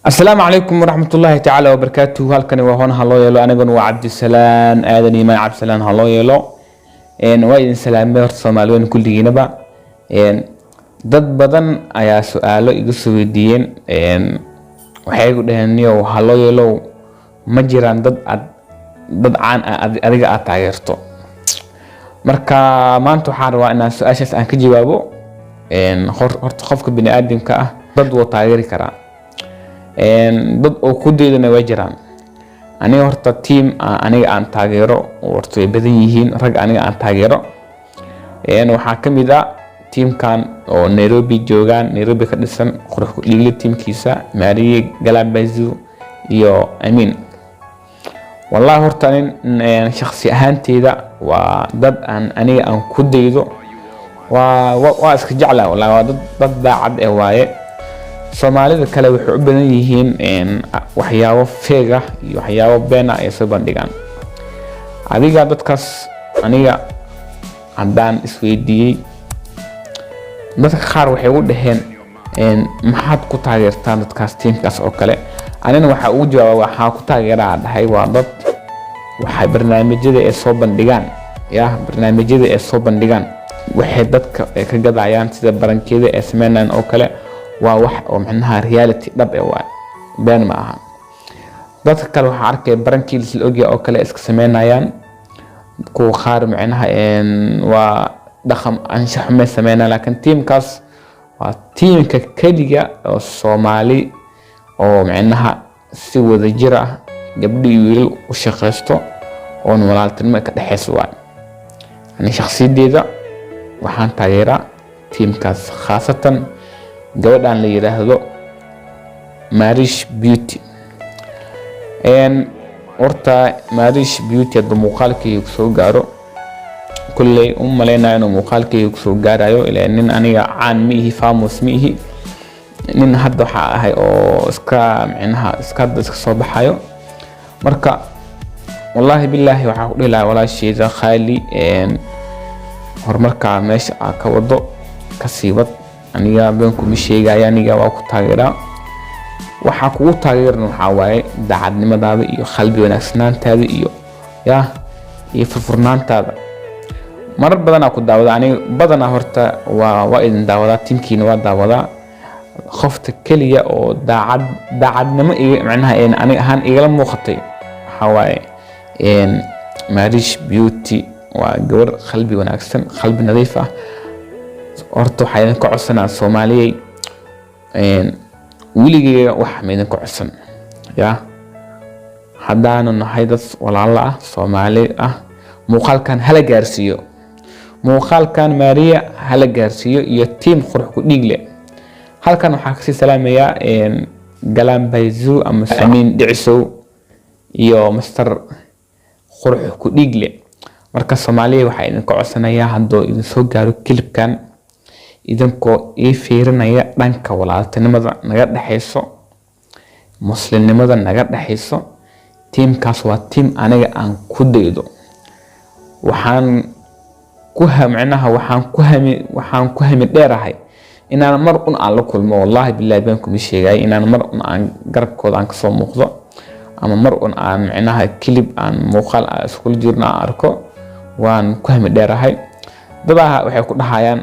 السلام عليكم ورحمة الله تعالى وبركاته. halkani waa hoon haloo yeelo aniguna waa Cabdisalaan aadan iimaan Cabdisalaan haloo yeelo waa idin salaamay horta Soomaaliyeed kulligiinaba dad badan ayaa su'aalo iga soo weydiiyeen waxay igu dhaheen niyow haloo yeelo ma jiraan dad caan adiga aad taageerto. marka maanta waxaan rabaa inaan su'aashaas aan ka jawaabo horta qofka bini aadamka ah dad wuu taageeri karaa dad oo ku deedana way jiraan. aniga horta team aniga aan taageero horta way badan yihiin rag aniga aan taageero waxaa kamid ah teamkan oo Nairobi joogaan, Nairobi ka dhisan qurux ku dhigli teamkiisa Maariye Galabazu iyo Amin. wallahi horta shakhsi ahaanteyda waa dad aniga aan ku deedo waa iska jeclaa wallahi waa dad daacad ah waaye. Soomaalida kale waxay u badan yihiin waxyaabo feega iyo waxyaabo been ah ay soo bandhigaan. adiga dadkaas aniga haddaan isweydiiyey dadka qaar waxay u dhaheen maxaad ku taageertaan dadkaas teamkaas oo kale. anina waxa uu jawaabay waxaa ku taageeraa dhahay waa dad waxay barnaamijyada ay soo bandhigaan barnaamijyada ay soo bandhigaan waxay dadka ka gadayaan sida barankeeda ay sameynayaan oo kale waa wax oo macnaha reality dhab ah waa been ma aha. dadka kale waxa arkay barankiis la ogyahay oo kale iska sameynayaan ku qaar macnaha waa dhaqam anshax ma sameynaa laakiin teamkaas waa teamka kaliya oo Soomaali oo macnaha si wada jir ah gabdho iyo wiil u shaqeysto oo walaaltinimo ka dhaxayso waa. ani shakhsiyadeeda waxaan taageeraa teamkaas khaasatan gabadhan la yiraahdo Marish Beauty. horta Marish Beauty hadda muuqaalkii soo gaaro kulley maleynaa inuu muuqaalkii soo gaarayo ilaa nin aniga caan miihi famous miihi nin hadda waxa ahay oo iska macnaha iska soo baxayo. marka wallahi billahi waxa ku dhilaa walaasheeda Khaali horumarka meesha ka wado ka siibad aniga beenku ma sheegay aniga waa ku taageeraa. waxa kugu taageerno waxa waaye daacadnimadaada iyo qalbi wanaagsanaantaada iyo furfurnaantaada. marar badan ku daawada aniga badan horta waa idin daawada teamkiina waa daawada qofta kaliya oo daacadnimo iyo macnaha aniga ahaan igala muuqatay waxa waaye Marish Beauty waa gabar qalbi wanaagsan qalbi nadiif ah. horta waxay idin ka codsanaa Soomaaliyeed wiligeeda wax ma idin ka codsan haddaanu nahay dad walaalo ah Soomaali ah muuqaalkan hala gaarsiiyo muuqaalkan Maariya hala gaarsiiyo iyo team qurux ku dhigle. halkan waxaa ka sii salaamayaa Galabazu ama Amin Dhicisow iyo Mr qurux ku dhigle. marka Soomaaliyeed waxay idin ka codsanayaa haddoo idin soo gaaro clipkan idinkoo fiirinaya dhanka walaaltinimada naga dhaxayso muslimnimada naga dhaxayso teamkaas waa team aniga aan ku deedo. waxaan ku hami dheerahay inaan mar aan la kulmo wallahi billahi baan ku sheegay inaan mar aan garabkooda aan ka soo muuqdo ama mar aan macnaha clip aan muuqaal isku jirna arko waan ku hami dheerahay. dadaha waxay ku dhahayaan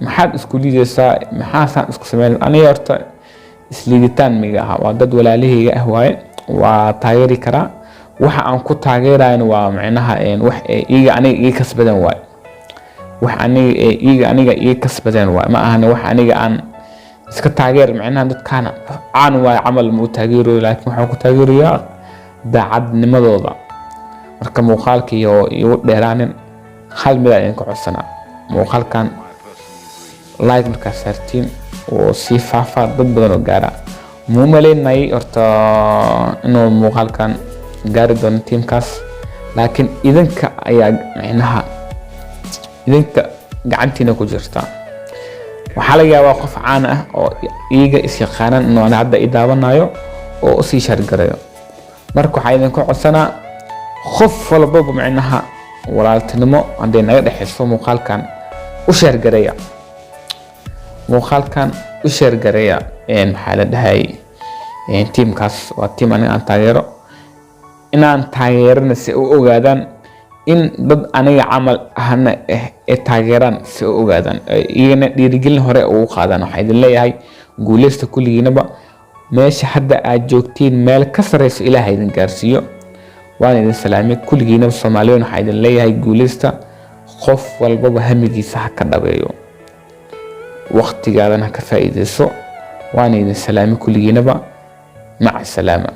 maxaad isku liidaysaa maxaasan isku sameeyay. aniga horta isliiditaan miga ah waa dad walaalahayga ah waaye waa taageeri karaa. waxa aan ku taageerayna waa macnaha wax aniga kasbadan waaye wax aniga kasbadan waaye ma ahan wax aniga aan iska taageer macnaha dadkana caan waaye camal ma taageero laakiin waxa ku taageerayaa daacadnimadooda. marka muuqaalkii iyo dheeraanin hal mid ayaan ka codsanaa muuqaalkan like markaa saartiin oo si faafa dad badan oo gaara muu maleynay horta inuu muuqaalkan gaari doono teamkaas laakiin idinka ayaa macnaha idinka gacantiina ku jirta. waxaa laga yaabaa qof caan ah oo iyaga is yaqaanaan inuu hadda i daawanayo oo sii shargarayo. marka waxaa idinka codsanaa qof walba macnaha walaaltinimo haday naga dhaxayso muuqaalkan u sheer gareeya maxaa la dhahay tiimkaas waa tiim aniga aan taageero inaan taageerana si u ogaadaan in dad aniga camal ahna ee taageeraan si u ogaadaan iyagana dhiirigelin hore ugu qaadaan. waxaa idin leeyahay guuleysta kulligiinaba meesha hadda aad joogtiin meel ka sareyso ilaahay idin gaarsiiyo. waan idin salaamay kulligiinaba Soomaaliyeed. waxaa idin leeyahay guuleysta qof walbaba hamigiisa ha ka dhabeeyo waqtigaadana ka faa'iideyso. waan idin salaamay kulligiinaba maca salaama.